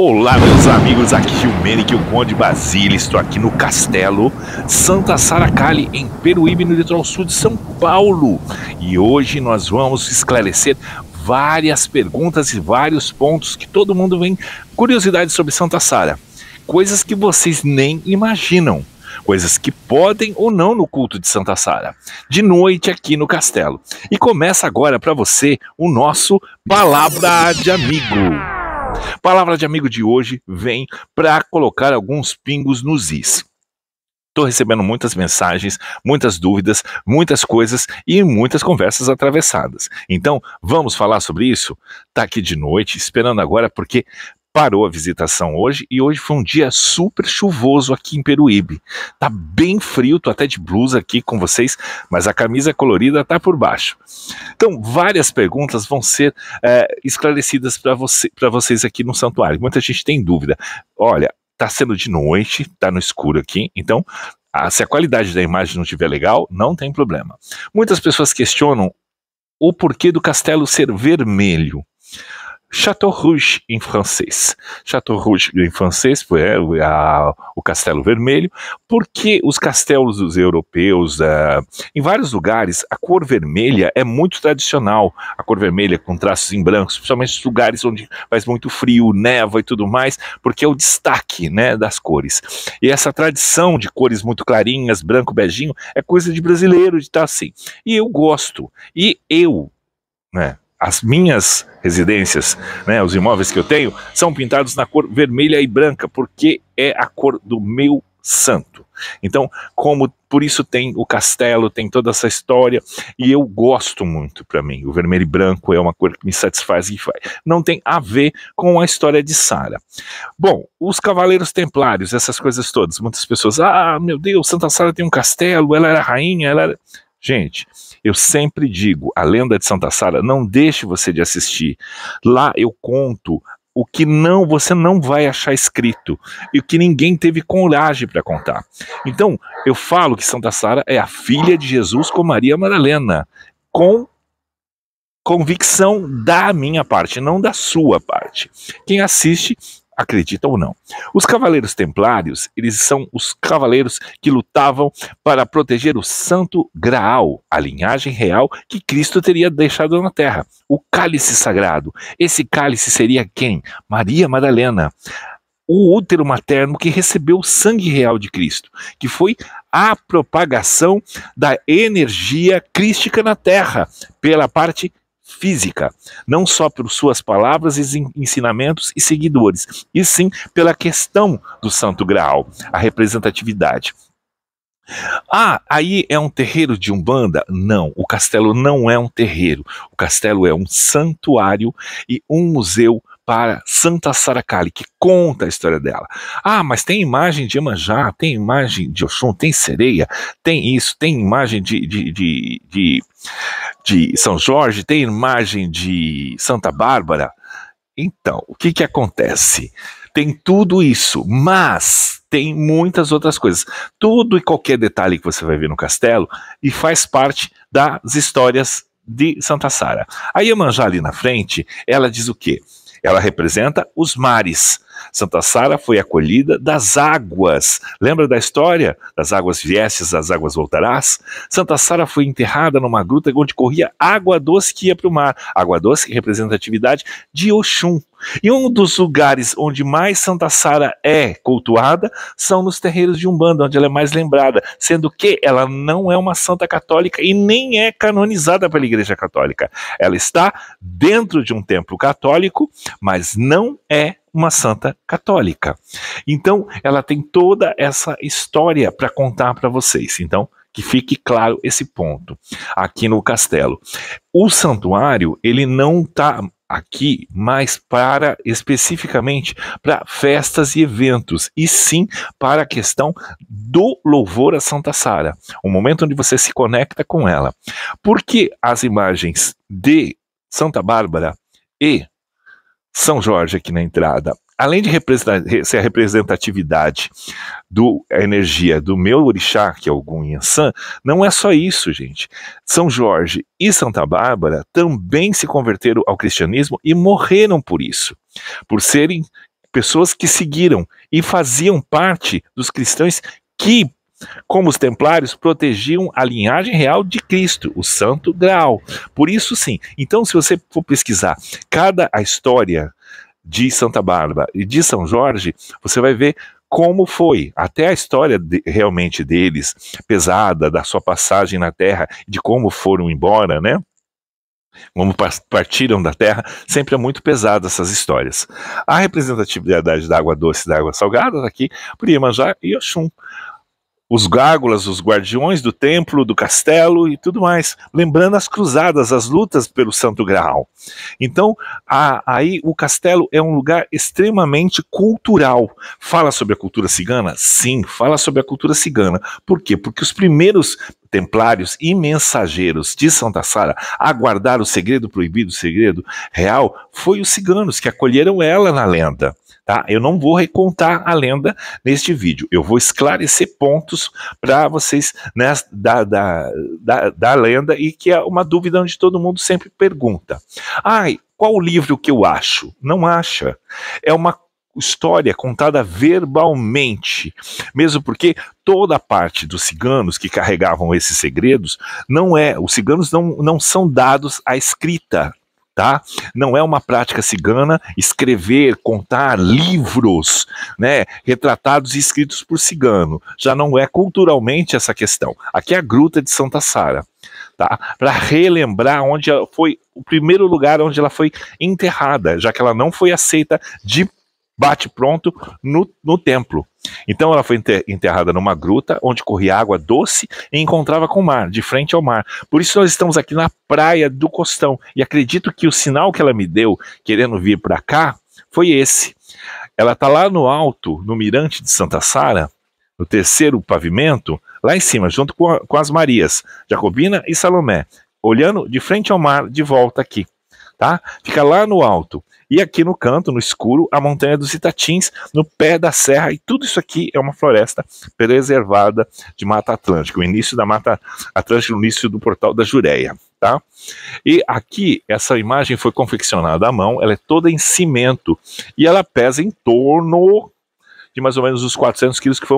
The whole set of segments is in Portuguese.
Olá, meus amigos, aqui Gilmenique, o Conde Basílio. Estou aqui no Castelo Santa Sara Calli, em Peruíbe, no litoral sul de São Paulo. E hoje nós vamos esclarecer várias perguntas e vários pontos que todo mundo vem curiosidade sobre Santa Sara. Coisas que vocês nem imaginam. Coisas que podem ou não no culto de Santa Sara, de noite aqui no castelo. E começa agora para você o nosso Palavra de Amigo. Palavra de Amigo de hoje vem para colocar alguns pingos nos is. Estou recebendo muitas mensagens, muitas dúvidas, muitas coisas e muitas conversas atravessadas. Então, vamos falar sobre isso? Tá aqui de noite, esperando agora, porque parou a visitação hoje e hoje foi um dia super chuvoso aqui em Peruíbe. Tá bem frio, tô até de blusa aqui com vocês, mas a camisa colorida tá por baixo. Então, várias perguntas vão ser esclarecidas para vocês aqui no santuário. Muita gente tem dúvida. Olha, tá sendo de noite, tá no escuro aqui, então se a qualidade da imagem não estiver legal, não tem problema. Muitas pessoas questionam o porquê do castelo ser vermelho. Château Rouge em francês. Château Rouge em francês foi o Castelo Vermelho, porque os castelos dos europeus, em vários lugares, a cor vermelha é muito tradicional. A cor vermelha com traços em branco, principalmente nos lugares onde faz muito frio, neva e tudo mais, porque é o destaque, né, das cores. E essa tradição de cores muito clarinhas, branco, beijinho, é coisa de brasileiro de estar assim. E eu gosto. E eu, né, as minhas residências, né, os imóveis que eu tenho, são pintados na cor vermelha e branca, porque é a cor do meu santo. Então, por isso tem o castelo, tem toda essa história, e eu gosto muito para mim. O vermelho e branco é uma cor que me satisfaz e faz. Não tem a ver com a história de Sara. Bom, os cavaleiros templários, essas coisas todas, muitas pessoas, meu Deus, Santa Sara tem um castelo, ela era rainha, ela era... Gente, eu sempre digo, a lenda de Santa Sara, não deixe você de assistir. Lá eu conto o que você não vai achar escrito e o que ninguém teve coragem para contar. Então, eu falo que Santa Sara é a filha de Jesus com Maria Madalena, com convicção da minha parte, não da sua parte. Quem assiste, acredita ou não. Os cavaleiros templários, eles são os cavaleiros que lutavam para proteger o Santo Graal, a linhagem real que Cristo teria deixado na terra. O cálice sagrado. Esse cálice seria quem? Maria Madalena. O útero materno que recebeu o sangue real de Cristo, que foi a propagação da energia crística na terra, pela parte física, não só por suas palavras e ensinamentos e seguidores, e sim pela questão do Santo Graal, a representatividade. Aí é um terreiro de Umbanda? Não, o castelo não é um terreiro, o castelo é um santuário e um museu para Santa Sara Calli, que conta a história dela. Mas tem imagem de Iemanjá, tem imagem de Oxum, tem sereia, tem isso, tem imagem de São Jorge, tem imagem de Santa Bárbara. Então, o que acontece? Tem tudo isso, mas tem muitas outras coisas. Tudo e qualquer detalhe que você vai ver no castelo e faz parte das histórias de Santa Sara. A Iemanjá ali na frente, ela diz o quê? Ela representa os mares. Santa Sara foi acolhida das águas. Lembra da história? Das águas viestes, das águas voltarás? Santa Sara foi enterrada numa gruta onde corria água doce que ia para o mar. Água doce, representatividade de Oxum. E um dos lugares onde mais Santa Sara é cultuada são nos terreiros de Umbanda, onde ela é mais lembrada, sendo que ela não é uma santa católica e nem é canonizada pela Igreja Católica. Ela está dentro de um templo católico, mas não é uma santa católica. Então, ela tem toda essa história para contar para vocês. Então, que fique claro esse ponto aqui no castelo. O santuário, ele não está aqui mais especificamente para festas e eventos, e sim para a questão do louvor a Santa Sara, o momento onde você se conecta com ela. Porque as imagens de Santa Bárbara e São Jorge aqui na entrada, além de ser a representatividade da energia do meu orixá, que é o Gun Yansan, não é só isso, gente. São Jorge e Santa Bárbara também se converteram ao cristianismo e morreram por isso, por serem pessoas que seguiram e faziam parte dos cristãos que, como os templários, protegiam a linhagem real de Cristo, o Santo Graal. Por isso, sim. Então, se você for pesquisar a história de Santa Bárbara e de São Jorge, você vai ver como foi, até a história realmente deles, pesada, da sua passagem na Terra, de como foram embora, né? Como partiram da Terra, sempre é muito pesada essas histórias. A representatividade da água doce e da água salgada, aqui por Iemanjá e Oxum. Os gárgulas, os guardiões do templo, do castelo e tudo mais. Lembrando as cruzadas, as lutas pelo Santo Graal. Então, aí o castelo é um lugar extremamente cultural. Fala sobre a cultura cigana? Sim, fala sobre a cultura cigana. Por quê? Porque os primeiros templários e mensageiros de Santa Sara a guardar o segredo proibido, o segredo real, foi os ciganos que acolheram ela na lenda. Tá? Eu não vou recontar a lenda neste vídeo, eu vou esclarecer pontos para vocês, né, da lenda, e que é uma dúvida onde todo mundo sempre pergunta. Qual o livro que eu acho? Não acha. É uma história contada verbalmente, mesmo porque toda a parte dos ciganos que carregavam esses segredos, os ciganos não são dados à escrita. Tá? Não é uma prática cigana escrever, contar livros, né, retratados e escritos por cigano. Já não é culturalmente essa questão. Aqui é a Gruta de Santa Sara, tá? Para relembrar onde foi o primeiro lugar onde ela foi enterrada, já que ela não foi aceita de bate-pronto no templo. Então ela foi enterrada numa gruta onde corria água doce e encontrava com o mar, de frente ao mar. Por isso nós estamos aqui na praia do Costão. E acredito que o sinal que ela me deu, querendo vir para cá, foi esse. Ela está lá no alto, no mirante de Santa Sara, no terceiro pavimento, lá em cima, junto com as Marias, Jacobina e Salomé, olhando de frente ao mar, de volta aqui. Tá? Fica lá no alto. E aqui no canto, no escuro, a Montanha dos Itatins, no pé da serra, e tudo isso aqui é uma floresta preservada de Mata Atlântica, o início da Mata Atlântica, o início do Portal da Jureia, tá? E aqui, essa imagem foi confeccionada à mão, ela é toda em cimento, e ela pesa em torno de mais ou menos os 400 quilos, que foi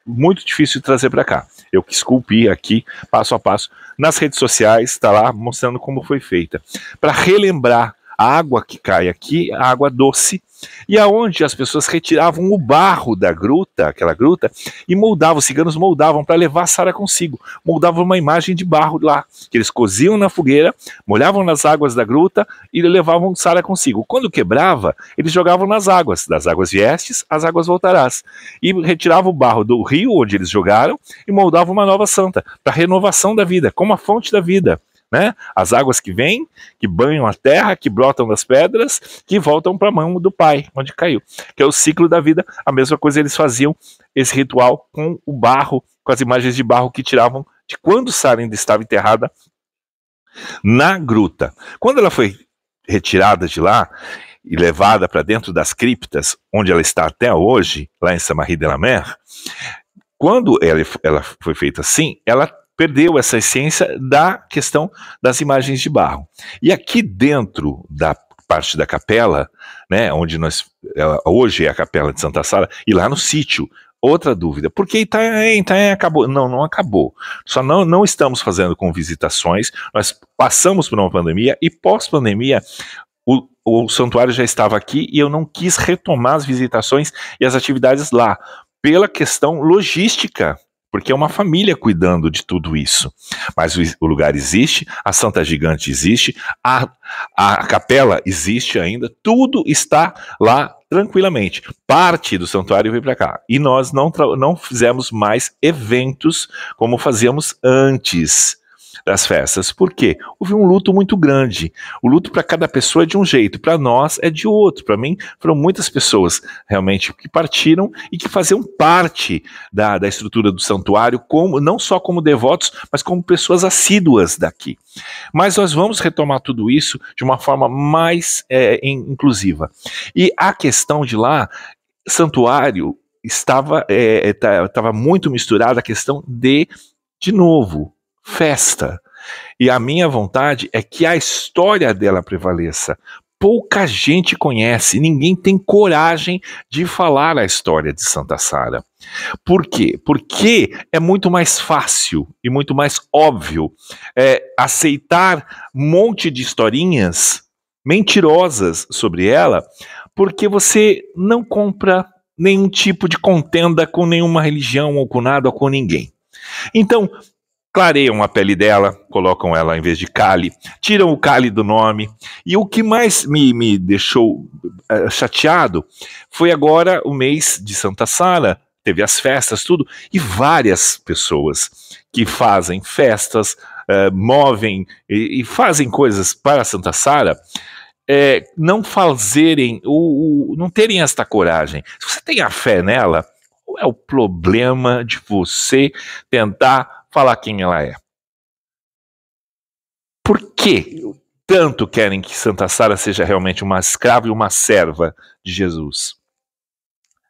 muito difícil de trazer para cá. Eu que esculpi aqui, passo a passo, nas redes sociais, está lá mostrando como foi feita. Para relembrar a água que cai aqui, a água doce, e aonde as pessoas retiravam o barro da gruta, aquela gruta, e moldavam, os ciganos moldavam para levar a Sara consigo, moldavam uma imagem de barro lá, que eles coziam na fogueira, molhavam nas águas da gruta e levavam Sara consigo. Quando quebrava, eles jogavam nas águas, das águas viestes, as águas voltarás, e retiravam o barro do rio onde eles jogaram e moldavam uma nova santa, para renovação da vida, como a fonte da vida. Né? As águas que vêm, que banham a terra, que brotam das pedras, que voltam para a mão do Pai, onde caiu, que é o ciclo da vida. A mesma coisa eles faziam esse ritual com o barro, com as imagens de barro que tiravam de quando Sara ainda estava enterrada na gruta. Quando ela foi retirada de lá e levada para dentro das criptas, onde ela está até hoje, lá em Saint-Marie-de-la-Mer, quando ela foi feita assim, ela perdeu essa essência da questão das imagens de barro. E aqui dentro da parte da capela, né, onde hoje é a capela de Santa Sara, e lá no sítio, outra dúvida, por que Itanhaém acabou? Não acabou. Só não estamos fazendo com visitações, nós passamos por uma pandemia, e pós-pandemia, o santuário já estava aqui, e eu não quis retomar as visitações e as atividades lá, pela questão logística, porque é uma família cuidando de tudo isso. Mas o lugar existe, a Santa Gigante existe, a capela existe ainda, tudo está lá tranquilamente. Parte do santuário veio para cá. E nós não fizemos mais eventos como fazíamos antes das festas. Por quê? Houve um luto muito grande. O luto para cada pessoa é de um jeito, para nós é de outro. Para mim, foram muitas pessoas realmente que partiram e que faziam parte da estrutura do santuário, não só como devotos, mas como pessoas assíduas daqui. Mas nós vamos retomar tudo isso de uma forma mais inclusiva. E a questão de lá, santuário, estava muito misturada a questão de novo, festa. E a minha vontade é que a história dela prevaleça. pouca gente conhece, ninguém tem coragem de falar a história de Santa Sara. Por quê? Porque é muito mais fácil e muito mais óbvio aceitar um monte de historinhas mentirosas sobre ela, porque você não compra nenhum tipo de contenda com nenhuma religião ou com nada ou com ninguém. Então, clareiam a pele dela, colocam ela em vez de Kali, tiram o Kali do nome. E o que mais me deixou chateado foi agora o mês de Santa Sara, teve as festas, tudo, e várias pessoas que fazem festas, movem e fazem coisas para Santa Sara, não fazerem, não terem esta coragem. Se você tem a fé nela, qual é o problema de você tentar falar quem ela é? Por que tanto querem que Santa Sara seja realmente uma escrava e uma serva de Jesus?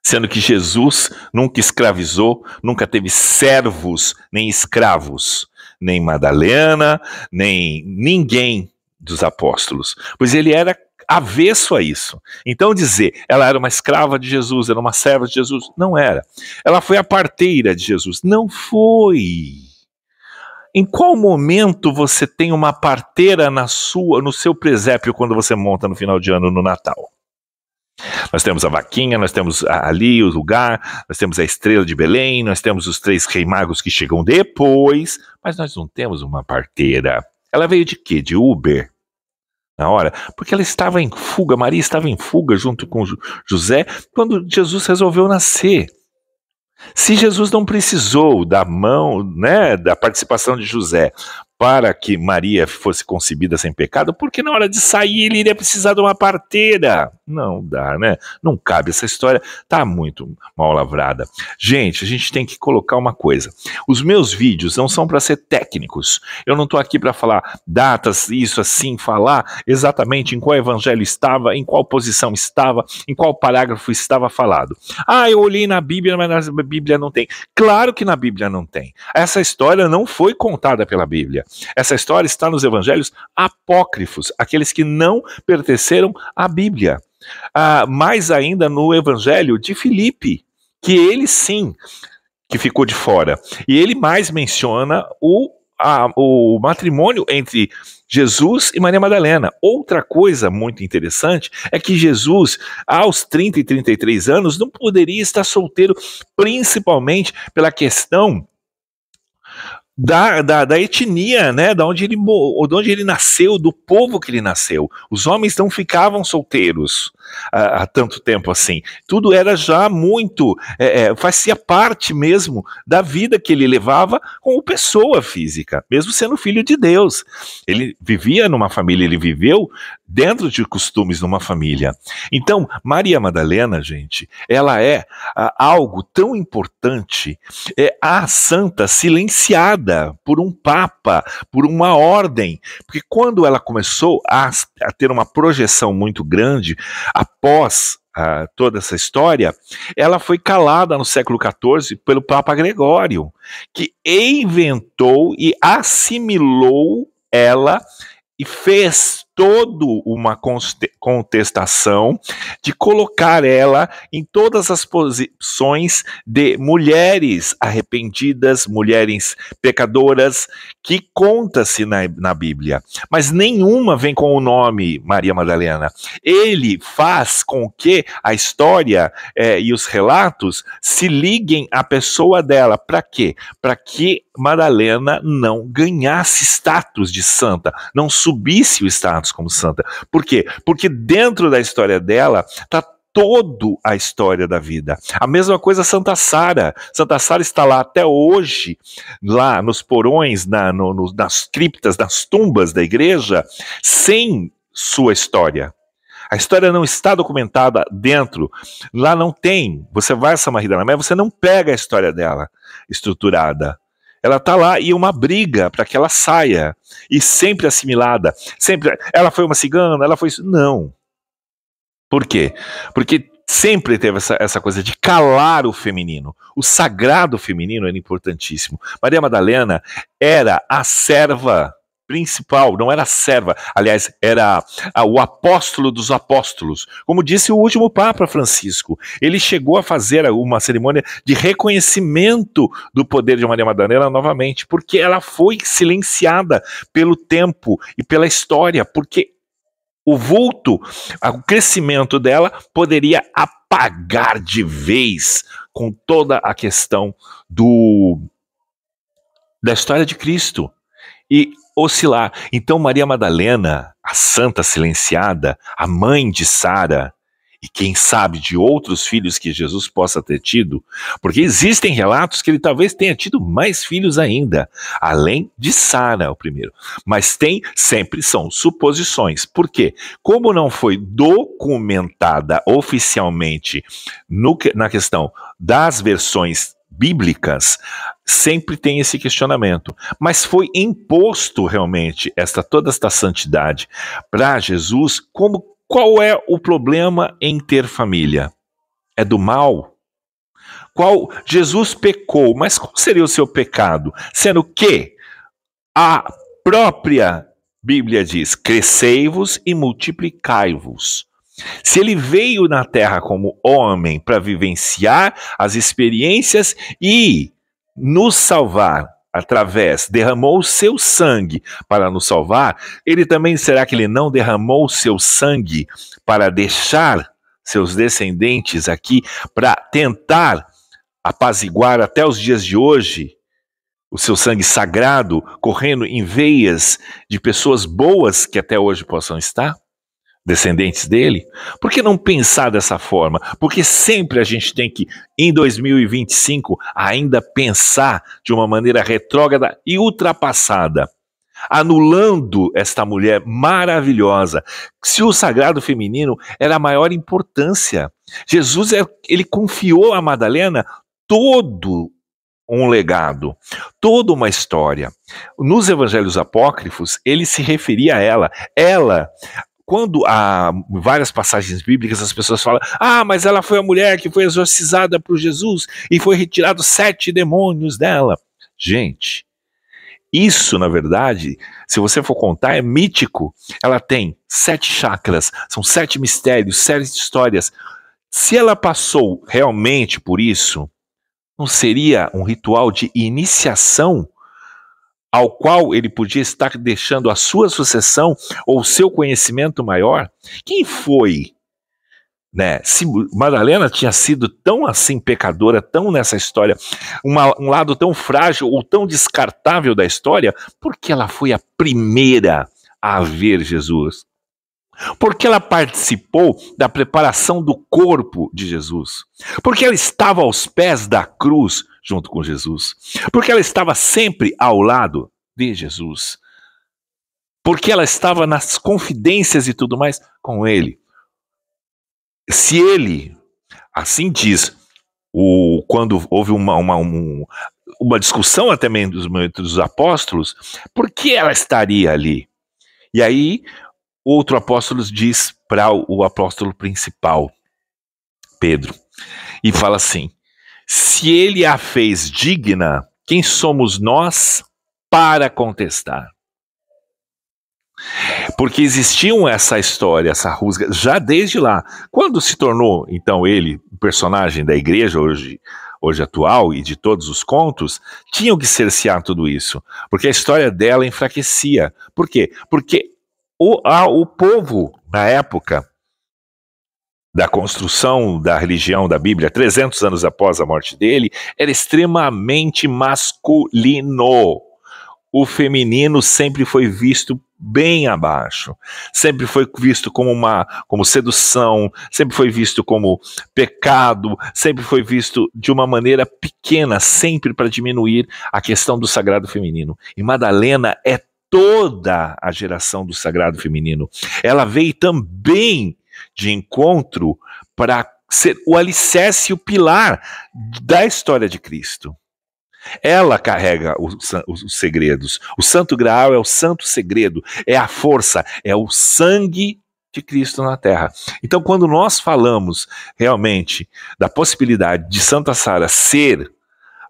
Sendo que Jesus nunca escravizou, nunca teve servos nem escravos, nem Madalena, nem ninguém dos apóstolos, pois ele era avesso a isso. Então dizer, ela era uma escrava de Jesus, era uma serva de Jesus, não era. Ela foi a parteira de Jesus, não foi. Em qual momento você tem uma parteira no seu presépio quando você monta no final de ano no Natal? Nós temos a vaquinha, nós temos ali o lugar, nós temos a estrela de Belém, nós temos os 3 reis magos que chegam depois, mas nós não temos uma parteira. Ela veio de quê? De Uber? Na hora? Porque ela estava em fuga, Maria estava em fuga junto com José quando Jesus resolveu nascer. Se Jesus não precisou da mão, da participação de José para que Maria fosse concebida sem pecado, porque na hora de sair ele iria precisar de uma parteira. Não dá, né? Não cabe, essa história tá muito mal lavrada. Gente, a gente tem que colocar uma coisa. Os meus vídeos não são para ser técnicos. Eu não tô aqui para falar datas, isso assim, falar exatamente em qual evangelho estava, em qual posição estava, em qual parágrafo estava falado. Eu olhei na Bíblia, mas na Bíblia não tem. Claro que na Bíblia não tem. Essa história não foi contada pela Bíblia. Essa história está nos evangelhos apócrifos, aqueles que não pertenceram à Bíblia. Mais ainda no evangelho de Filipe, que ele sim, que ficou de fora. E ele mais menciona o matrimônio entre Jesus e Maria Madalena. Outra coisa muito interessante é que Jesus, aos 30 e 33 anos, não poderia estar solteiro, principalmente pela questão da etnia, de onde ele nasceu, do povo que ele nasceu. Os homens não ficavam solteiros há tanto tempo assim. Tudo era já muito, fazia parte mesmo da vida que ele levava como pessoa física, mesmo sendo filho de Deus. Ele vivia numa família, ele viveu dentro de costumes numa família. Então, Maria Madalena, gente, ela é algo tão importante, a santa silenciada por um papa, por uma ordem, porque quando ela começou a ter uma projeção muito grande, após toda essa história, ela foi calada no século XIV pelo Papa Gregório, que inventou e assimilou ela e fez toda uma contestação de colocar ela em todas as posições de mulheres arrependidas, mulheres pecadoras, que conta-se na Bíblia. Mas nenhuma vem com o nome Maria Madalena. Ele faz com que a história e os relatos se liguem à pessoa dela. Para quê? Para que Madalena não ganhasse status de santa, não subisse o status como santa. Por quê? Porque dentro da história dela está toda a história da vida. A mesma coisa Santa Sara. Santa Sara está lá até hoje, lá nos porões, nas criptas, nas tumbas da igreja, sem sua história. A história não está documentada dentro. Lá não tem. Você vai a Samaritana, mas você não pega a história dela estruturada. Ela está lá e uma briga para que ela saia. E sempre assimilada. Sempre. Ela foi uma cigana, ela foi isso. Não. Por quê? Porque sempre teve essa coisa de calar o feminino. O sagrado feminino era importantíssimo. Maria Madalena era a serva principal, não era serva, aliás, era o apóstolo dos apóstolos. Como disse o último Papa Francisco, ele chegou a fazer uma cerimônia de reconhecimento do poder de Maria Madalena novamente, porque ela foi silenciada pelo tempo e pela história, porque o vulto, o crescimento dela poderia apagar de vez com toda a questão da história de Cristo e oscilar. Então Maria Madalena, a santa silenciada, a mãe de Sara, e quem sabe de outros filhos que Jesus possa ter tido, porque existem relatos que ele talvez tenha tido mais filhos ainda, além de Sara, o primeiro. Mas sempre são suposições. Por quê? Como não foi documentada oficialmente na questão das versões bíblicas, sempre tem esse questionamento. Mas foi imposto realmente toda esta santidade para Jesus. Qual é o problema em ter família? É do mal? Jesus pecou, mas qual seria o seu pecado? Sendo que a própria Bíblia diz: crescei-vos e multiplicai-vos. Se ele veio na terra como homem para vivenciar as experiências e nos salvar derramou o seu sangue para nos salvar, será que ele não derramou o seu sangue para deixar seus descendentes aqui, para tentar apaziguar até os dias de hoje o seu sangue sagrado correndo em veias de pessoas boas que até hoje possam estar? Descendentes dele? Por que não pensar dessa forma? Porque sempre a gente tem que, em 2025, ainda pensar de uma maneira retrógrada e ultrapassada, anulando esta mulher maravilhosa. Se o sagrado feminino era a maior importância, Jesus ele confiou a Madalena todo um legado, toda uma história. Nos evangelhos apócrifos, ele se referia a ela. Quando há várias passagens bíblicas, as pessoas falam: mas ela foi a mulher que foi exorcizada por Jesus e foi retirado 7 demônios dela. Gente, isso, na verdade, se você for contar, é mítico. Ela tem 7 chakras, são 7 mistérios, 7 histórias. Se ela passou realmente por isso, não seria um ritual de iniciação ao qual ele podia estar deixando a sua sucessão ou o seu conhecimento maior? Quem foi? Se Madalena tinha sido tão assim pecadora, tão nessa história, um lado tão frágil ou tão descartável da história, porque ela foi a primeira a ver Jesus? Porque ela participou da preparação do corpo de Jesus? Porque ela estava aos pés da cruz junto com Jesus? Porque ela estava sempre ao lado de Jesus? Porque ela estava nas confidências e tudo mais com ele? Se ele, assim diz, quando houve uma discussão até mesmo entre os apóstolos, por que ela estaria ali? E aí, outro apóstolo diz para o apóstolo principal, Pedro, e fala assim: se ele a fez digna, quem somos nós para contestar? Porque existiam essa história, essa rusga, já desde lá. Quando se tornou, então, ele o personagem da igreja hoje atual e de todos os contos, tinham que cercear tudo isso, porque a história dela enfraquecia. Por quê? Porque o povo, na época da construção da religião da Bíblia, 300 anos após a morte dele, era extremamente masculino. O feminino sempre foi visto bem abaixo, sempre foi visto como sedução, sempre foi visto como pecado, sempre foi visto de uma maneira pequena, sempre para diminuir a questão do sagrado feminino. E Madalena é toda a geração do sagrado feminino. Ela veio também de encontro para ser o alicerce e o pilar da história de Cristo. Ela carrega os segredos. O Santo Graal é o santo segredo, é a força, é o sangue de Cristo na terra. Então, quando nós falamos realmente da possibilidade de Santa Sara ser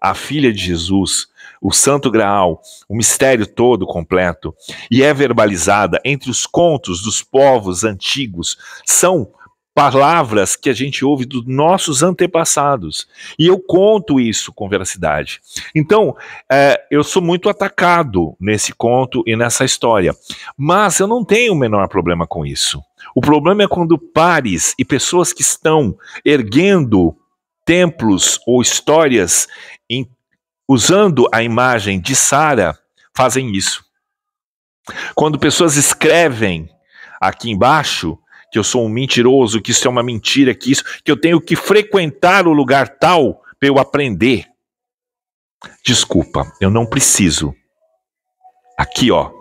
a filha de Jesus, o Santo Graal, o mistério todo completo, e é verbalizada entre os contos dos povos antigos. São palavras que a gente ouve dos nossos antepassados. E eu conto isso com veracidade. Então, eu sou muito atacado nesse conto e nessa história. Mas eu não tenho o menor problema com isso. O problema é quando pares e pessoas que estão erguendo templos ou histórias usando a imagem de Sara fazem isso. Quando pessoas escrevem aqui embaixo que eu sou um mentiroso, que isso é uma mentira, que eu tenho que frequentar o lugar tal para eu aprender. Desculpa, eu não preciso. Aqui, ó,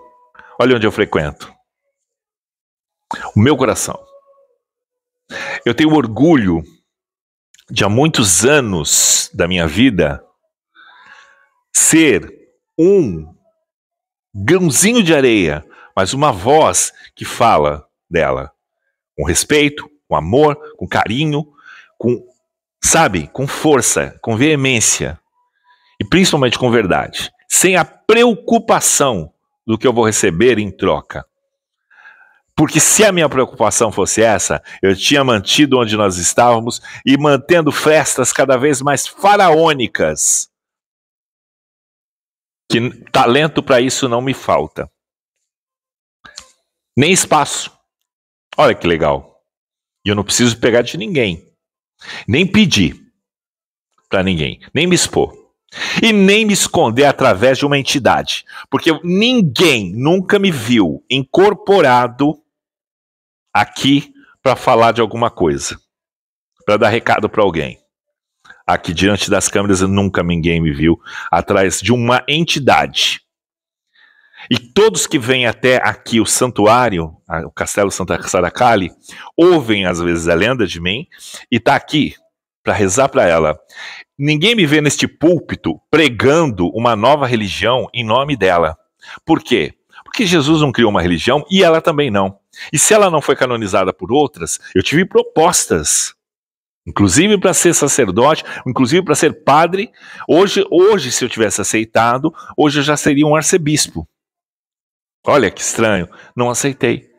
olha onde eu frequento. O meu coração. Eu tenho orgulho de há muitos anos da minha vida ser um grãozinho de areia, mas uma voz que fala dela. Com respeito, com amor, com carinho, com força, com veemência. E principalmente com verdade. Sem a preocupação do que eu vou receber em troca. Porque se a minha preocupação fosse essa, eu tinha mantido onde nós estávamos e mantendo festas cada vez mais faraônicas. Que talento para isso não me falta. Nem espaço. Olha que legal. E eu não preciso pegar de ninguém. Nem pedir para ninguém. Nem me expor. E nem me esconder através de uma entidade. Porque ninguém nunca me viu incorporado aqui para falar de alguma coisa. Para dar recado para alguém. Aqui diante das câmeras nunca ninguém me viu atrás de uma entidade. E todos que vêm até aqui o santuário, o Castelo Santa Sara Cali, ouvem às vezes a lenda de mim e tá aqui para rezar para ela. Ninguém me vê neste púlpito pregando uma nova religião em nome dela. Por quê? Porque Jesus não criou uma religião e ela também não. E se ela não foi canonizada por outras, eu tive propostas. Inclusive para ser sacerdote, inclusive para ser padre. Hoje, se eu tivesse aceitado, hoje eu já seria um arcebispo. Olha que estranho, não aceitei.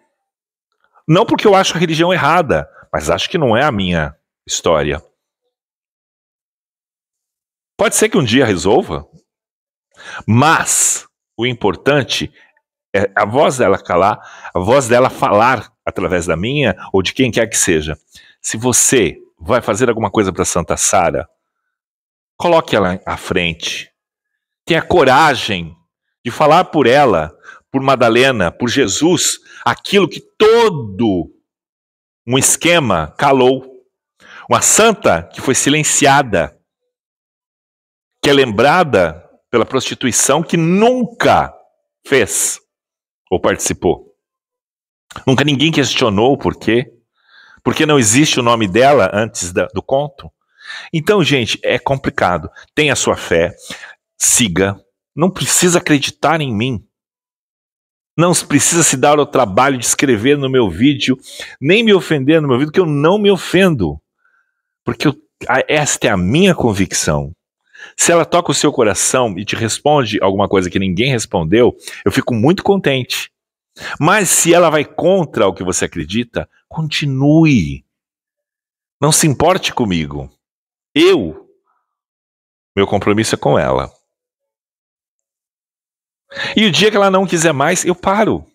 Não porque eu acho a religião errada, mas acho que não é a minha história. Pode ser que um dia resolva, mas o importante é a voz dela calar, a voz dela falar através da minha ou de quem quer que seja. Se você vai fazer alguma coisa para Santa Sara, coloque ela à frente. Tenha coragem de falar por ela, por Madalena, por Jesus, aquilo que todo um esquema calou. Uma santa que foi silenciada, que é lembrada pela prostituição, que nunca fez ou participou. Nunca ninguém questionou o porquê. Porque não existe o nome dela antes do conto. Então, gente, é complicado. Tenha a sua fé, siga. Não precisa acreditar em mim. Não precisa se dar ao trabalho de escrever no meu vídeo, nem me ofender no meu vídeo, que eu não me ofendo. Porque esta é a minha convicção. Se ela toca o seu coração e te responde alguma coisa que ninguém respondeu, eu fico muito contente. Mas se ela vai contra o que você acredita, continue. Não se importe comigo. Meu compromisso é com ela. E o dia que ela não quiser mais, eu paro.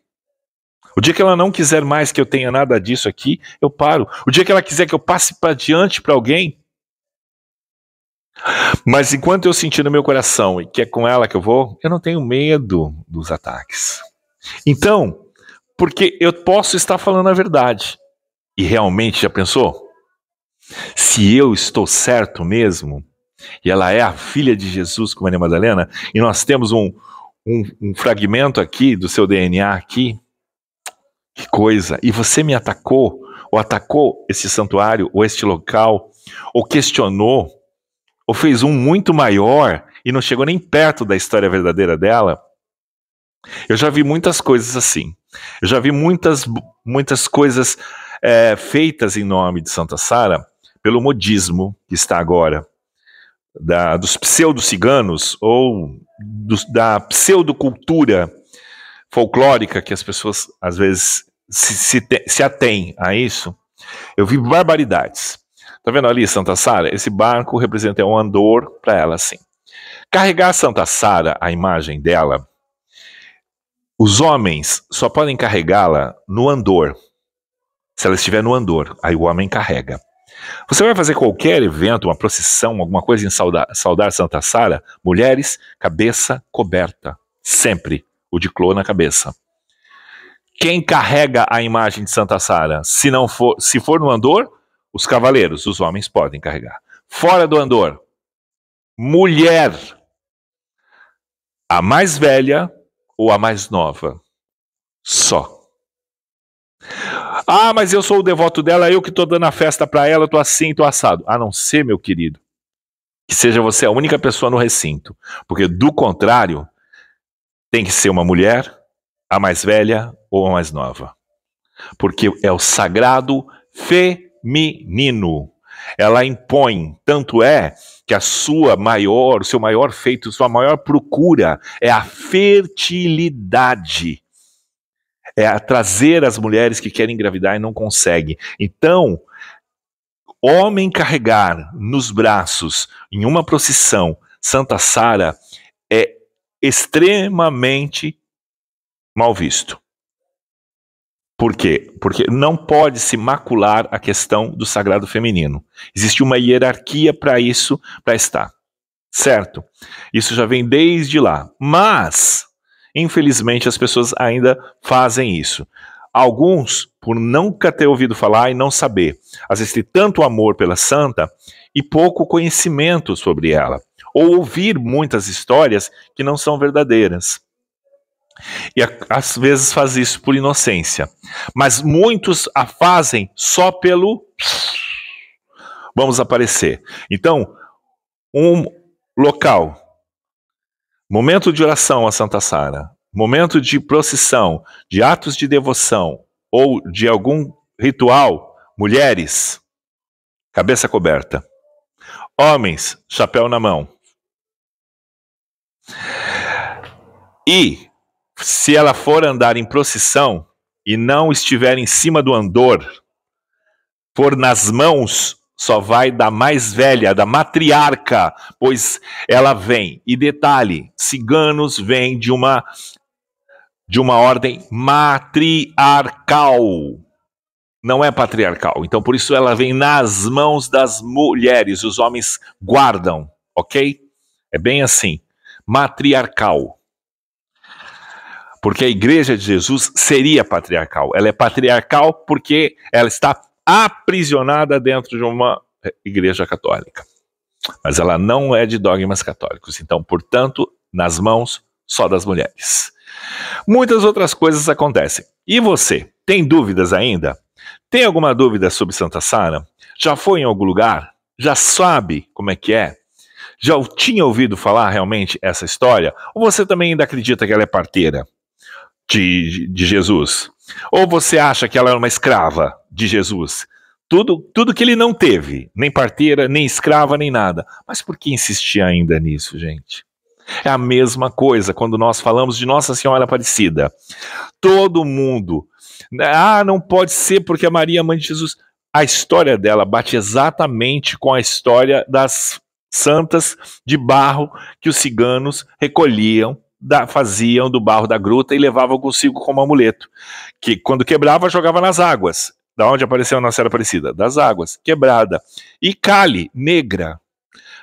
O dia que ela não quiser mais que eu tenha nada disso aqui, eu paro. O dia que ela quiser que eu passe para diante para alguém. Mas enquanto eu sentir no meu coração e que é com ela que eu vou, eu não tenho medo dos ataques. Então, porque eu posso estar falando a verdade. E realmente, já pensou? Se eu estou certo mesmo, e ela é a filha de Jesus, como Maria Madalena, e nós temos um fragmento aqui do seu DNA aqui, que coisa, e você me atacou, ou atacou esse santuário, ou este local, ou questionou, ou fez um muito maior, e não chegou nem perto da história verdadeira dela. Eu já vi muitas coisas assim. Eu já vi muitas coisas feitas em nome de Santa Sara pelo modismo que está agora. dos pseudo-ciganos ou da pseudocultura folclórica que as pessoas às vezes se atêm a isso, eu vi barbaridades. Tá vendo ali Santa Sara? Esse barco representa um andor para ela, assim. Carregar Santa Sara, a imagem dela, os homens só podem carregá-la no andor. Se ela estiver no andor, aí o homem carrega. Você vai fazer qualquer evento, uma procissão, alguma coisa em saudar Santa Sara, mulheres, cabeça coberta. Sempre o de clô na cabeça. Quem carrega a imagem de Santa Sara? Se for no andor, os cavaleiros, os homens podem carregar. Fora do andor, mulher, a mais velha ou a mais nova. Só. Ah, mas eu sou o devoto dela, eu que estou dando a festa para ela, estou assim, estou assado. A não ser, meu querido, que seja você a única pessoa no recinto. Porque do contrário, tem que ser uma mulher, a mais velha ou a mais nova. Porque é o sagrado feminino. Ela impõe, tanto é que o seu maior feito, sua maior procura é a fertilidade. É a trazer as mulheres que querem engravidar e não conseguem. Então, homem carregar nos braços, em uma procissão, Santa Sara, é extremamente mal visto. Por quê? Porque não pode se macular a questão do sagrado feminino. Existe uma hierarquia para isso, para estar. Certo? Isso já vem desde lá. Mas, infelizmente, as pessoas ainda fazem isso. Alguns, por nunca ter ouvido falar e não saber, às vezes tem tanto amor pela santa e pouco conhecimento sobre ela. Ou ouvir muitas histórias que não são verdadeiras. E às vezes faz isso por inocência. Mas muitos a fazem só pelo vamos aparecer. Então, um local, momento de oração a Santa Sara, momento de procissão, de atos de devoção ou de algum ritual, mulheres, cabeça coberta. Homens, chapéu na mão. E se ela for andar em procissão e não estiver em cima do andor, for nas mãos, só vai da mais velha, da matriarca, pois ela vem. E detalhe, ciganos vêm de uma ordem matriarcal. Não é patriarcal. Então, por isso ela vem nas mãos das mulheres. Os homens guardam, ok? É bem assim. Matriarcal. Porque a igreja de Jesus seria patriarcal. Ela é patriarcal porque ela está aprisionada dentro de uma igreja católica. Mas ela não é de dogmas católicos. Então, portanto, nas mãos só das mulheres. Muitas outras coisas acontecem. E você, tem dúvidas ainda? Tem alguma dúvida sobre Santa Sara? Já foi em algum lugar? Já sabe como é que é? Já tinha ouvido falar realmente essa história? Ou você também ainda acredita que ela é parteira de Jesus? Ou você acha que ela é uma escrava de Jesus? Tudo que ele não teve, nem parteira, nem escrava, nem nada. Mas por que insistir ainda nisso, gente? É a mesma coisa quando nós falamos de Nossa Senhora Aparecida. Todo mundo, não pode ser porque a Maria, mãe de Jesus. A história dela bate exatamente com a história das santas de barro que os ciganos recolhiam, faziam do barro da gruta e levavam consigo como amuleto. Que quando quebrava, jogava nas águas. Da onde apareceu a Nossa Senhora Aparecida? Das águas, quebrada. E Cali, negra.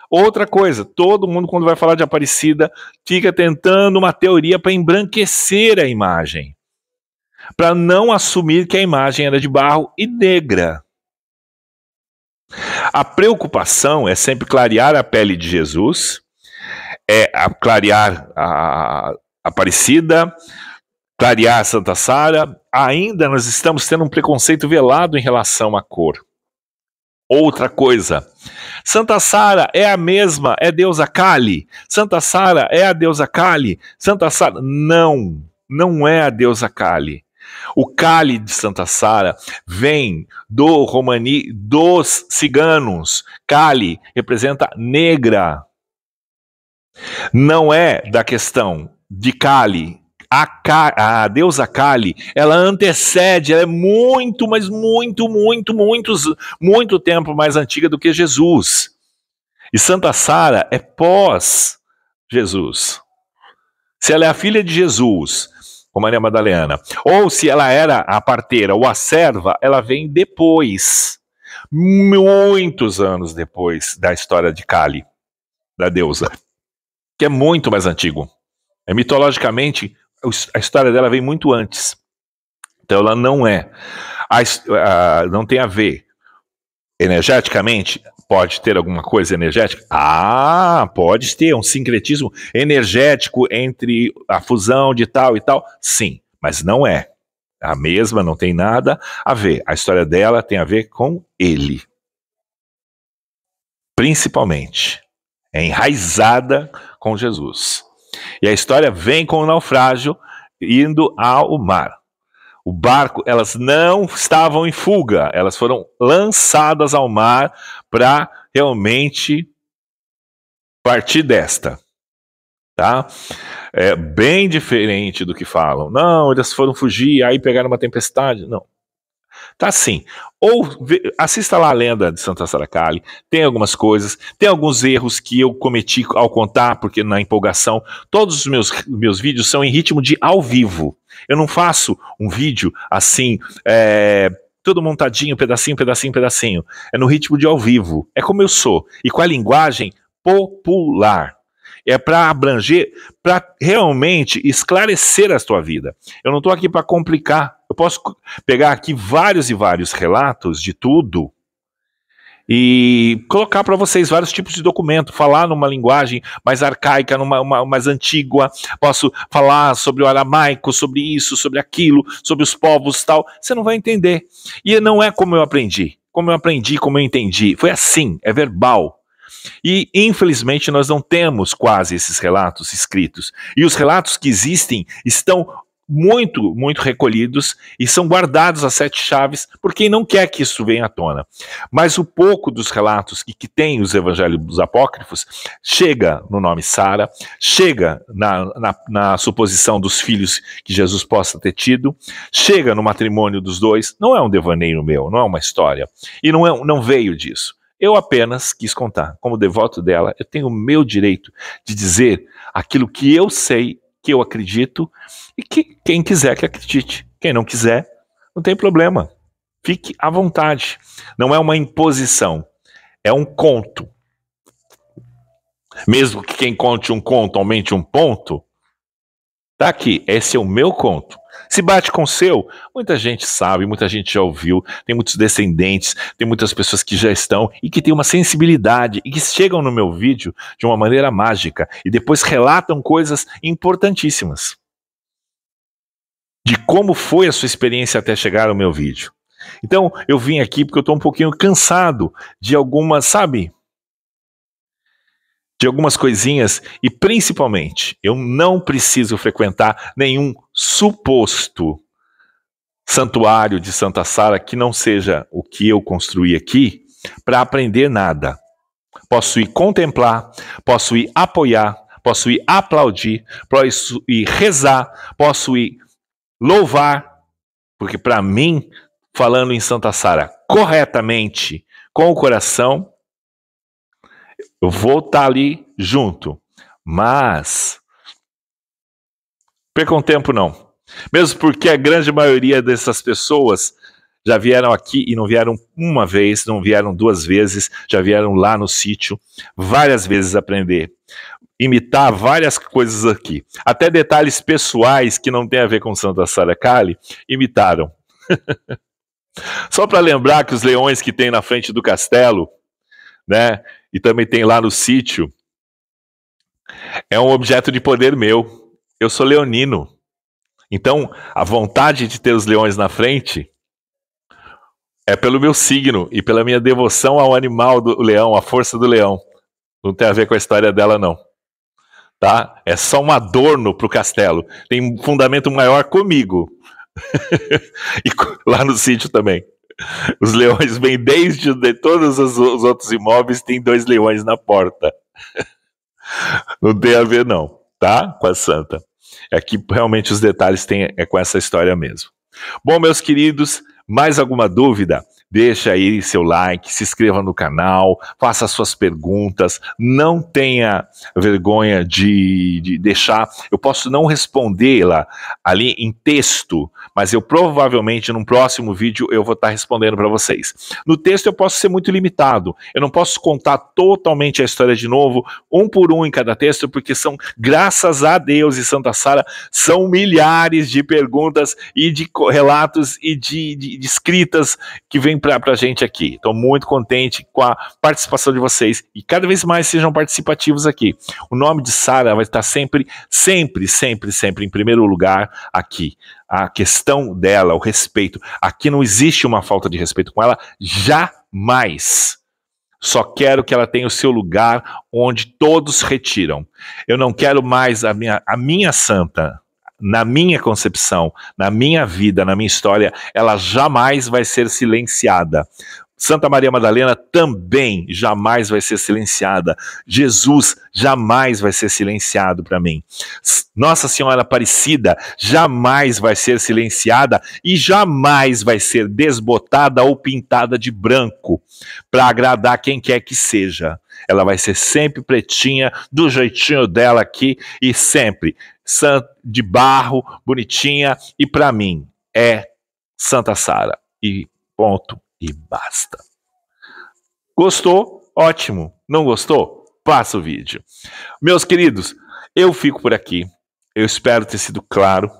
Outra coisa, todo mundo quando vai falar de Aparecida fica tentando uma teoria para embranquecer a imagem. Para não assumir que a imagem era de barro e negra. A preocupação é sempre clarear a pele de Jesus, clarear a Aparecida, clarear a Santa Sara. Ainda nós estamos tendo um preconceito velado em relação à cor. Outra coisa, Santa Sara é a mesma, é deusa Kali. Santa Sara é a deusa Kali. Santa Sara, não é a deusa Kali. O Kali de Santa Sara vem do romani dos ciganos. Kali representa negra. Não é da questão de Kali. A deusa Kali, ela antecede, ela é muito, mas muito tempo mais antiga do que Jesus. E Santa Sara é pós Jesus. Se ela é a filha de Jesus, como Maria Madalena, ou se ela era a parteira ou a serva, ela vem depois, muitos anos depois da história de Kali, da deusa, que é muito mais antigo. Mitologicamente, a história dela vem muito antes. Então ela não é, não tem a ver energeticamente. Pode ter alguma coisa energética? Pode ter um sincretismo energético entre a fusão de tal e tal. Sim, mas não é a mesma, não tem nada a ver. A história dela tem a ver com ele. Principalmente. É enraizada com Jesus. E a história vem com o naufrágio indo ao mar. O barco, elas não estavam em fuga, elas foram lançadas ao mar para realmente partir desta, tá? É bem diferente do que falam. Não, elas foram fugir, aí pegaram uma tempestade. Não. Tá assim. Ou assista lá a lenda de Santa Sara Kali. Tem algumas coisas, tem alguns erros que eu cometi ao contar, porque na empolgação, todos os meus vídeos são em ritmo de ao vivo. Eu não faço um vídeo assim, todo montadinho, pedacinho. É no ritmo de ao vivo. É como eu sou. E com a linguagem popular. É para abranger, para realmente esclarecer a tua vida. Eu não estou aqui para complicar. Eu posso pegar aqui vários e vários relatos de tudo e colocar para vocês vários tipos de documento, falar numa linguagem mais arcaica, mais antiga. Posso falar sobre o aramaico, sobre isso, sobre aquilo, sobre os povos e tal. Você não vai entender. E não é como eu aprendi, como eu entendi. Foi assim, é verbal. E, infelizmente, nós não temos quase esses relatos escritos. E os relatos que existem estão muito recolhidos e são guardados às 7 chaves por quem não quer que isso venha à tona. Mas o pouco dos relatos que tem os evangelhos apócrifos chega no nome Sara, chega na suposição dos filhos que Jesus possa ter tido, chega no matrimônio dos dois. Não é um devaneio meu, não é uma história. E não veio disso. Eu apenas quis contar. Como devoto dela, eu tenho o meu direito de dizer aquilo que eu sei, que eu acredito, e que quem quiser que acredite. Quem não quiser, não tem problema. Fique à vontade. Não é uma imposição, é um conto. Mesmo que quem conte um conto aumente um ponto, tá aqui, esse é o meu conto. Se bate com o seu, muita gente sabe, muita gente já ouviu, tem muitos descendentes, tem muitas pessoas que já estão e que têm uma sensibilidade e que chegam no meu vídeo de uma maneira mágica e depois relatam coisas importantíssimas de como foi a sua experiência até chegar ao meu vídeo. Então, eu vim aqui porque eu estou um pouquinho cansado de algumas, sabe? De algumas coisinhas, e principalmente, eu não preciso frequentar nenhum suposto santuário de Santa Sara que não seja o que eu construí aqui para aprender nada. Posso ir contemplar, posso ir apoiar, posso ir aplaudir, posso ir rezar, posso ir louvar, porque para mim, falando em Santa Sara corretamente, com o coração, eu vou estar ali junto, mas percam tempo não. Mesmo porque a grande maioria dessas pessoas já vieram aqui e não vieram uma vez, não vieram 2 vezes, já vieram lá no sítio várias vezes aprender. Imitar várias coisas aqui. Até detalhes pessoais que não tem a ver com Santa Sara Kali, imitaram. Só para lembrar que os leões que tem na frente do castelo, né? E também tem lá no sítio, é um objeto de poder meu. Eu sou leonino. Então, a vontade de ter os leões na frente é pelo meu signo e pela minha devoção ao animal do leão, à força do leão. Não tem a ver com a história dela, não. Tá? É só um adorno para o castelo. Tem um fundamento maior comigo. E lá no sítio também. Os leões vêm desde todos os outros imóveis, tem 2 leões na porta. Não tem a ver não, tá? Com a santa. Aqui realmente os detalhes é com essa história mesmo. Bom, meus queridos, mais alguma dúvida? Deixa aí seu like, se inscreva no canal, faça suas perguntas, não tenha vergonha de deixar. Eu posso não respondê-la ali em texto, mas eu provavelmente num próximo vídeo eu vou estar respondendo para vocês. No texto eu posso ser muito limitado, eu não posso contar totalmente a história de novo, um por um em cada texto, porque são, graças a Deus e Santa Sara, são milhares de perguntas e de relatos e de escritas que vêm para a gente aqui. Estou muito contente com a participação de vocês e cada vez mais sejam participativos aqui. O nome de Sara vai estar sempre em primeiro lugar aqui. A questão dela, o respeito. Aqui não existe uma falta de respeito com ela, jamais. Só quero que ela tenha o seu lugar onde todos retiram. Eu não quero mais a minha santa. Na minha concepção, na minha vida, na minha história, ela jamais vai ser silenciada. Santa Maria Madalena também jamais vai ser silenciada. Jesus jamais vai ser silenciado para mim. Nossa Senhora Aparecida jamais vai ser silenciada e jamais vai ser desbotada ou pintada de branco para agradar quem quer que seja. Ela vai ser sempre pretinha, do jeitinho dela aqui e sempre de barro, bonitinha, e para mim é Santa Sara. E ponto, e basta. Gostou? Ótimo. Não gostou? Passa o vídeo. Meus queridos, eu fico por aqui. Eu espero ter sido claro,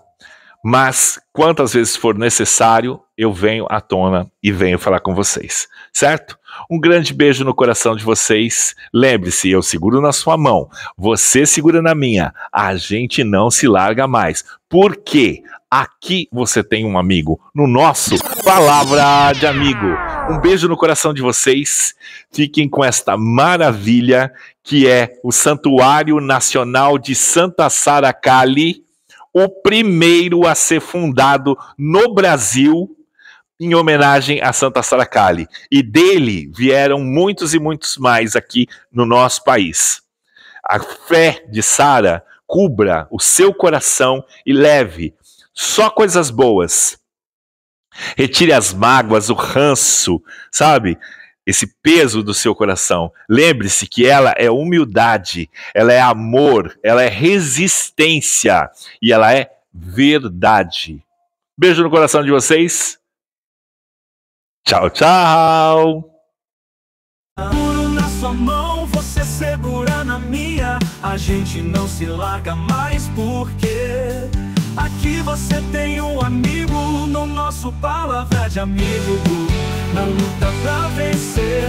mas quantas vezes for necessário, eu venho à tona e venho falar com vocês, certo? Um grande beijo no coração de vocês. Lembre-se, eu seguro na sua mão, você segura na minha. A gente não se larga mais. Por quê? Aqui você tem um amigo, no nosso Palavra de Amigo. Um beijo no coração de vocês. Fiquem com esta maravilha que é o Santuário Nacional de Santa Sara Cali, o primeiro a ser fundado no Brasil em homenagem a Santa Sara Cali. E dele vieram muitos e muitos mais aqui no nosso país. A fé de Sara cubra o seu coração e leve só coisas boas. Retire as mágoas, o ranço, sabe? Esse peso do seu coração. Lembre-se que ela é humildade, ela é amor, ela é resistência e ela é verdade. Beijo no coração de vocês. Tchau, tchau. Seguro na sua mão, você segura na minha. A gente não se larga mais porque aqui você tem um amigo no nosso Palavra de Amigo. Na luta pra vencer.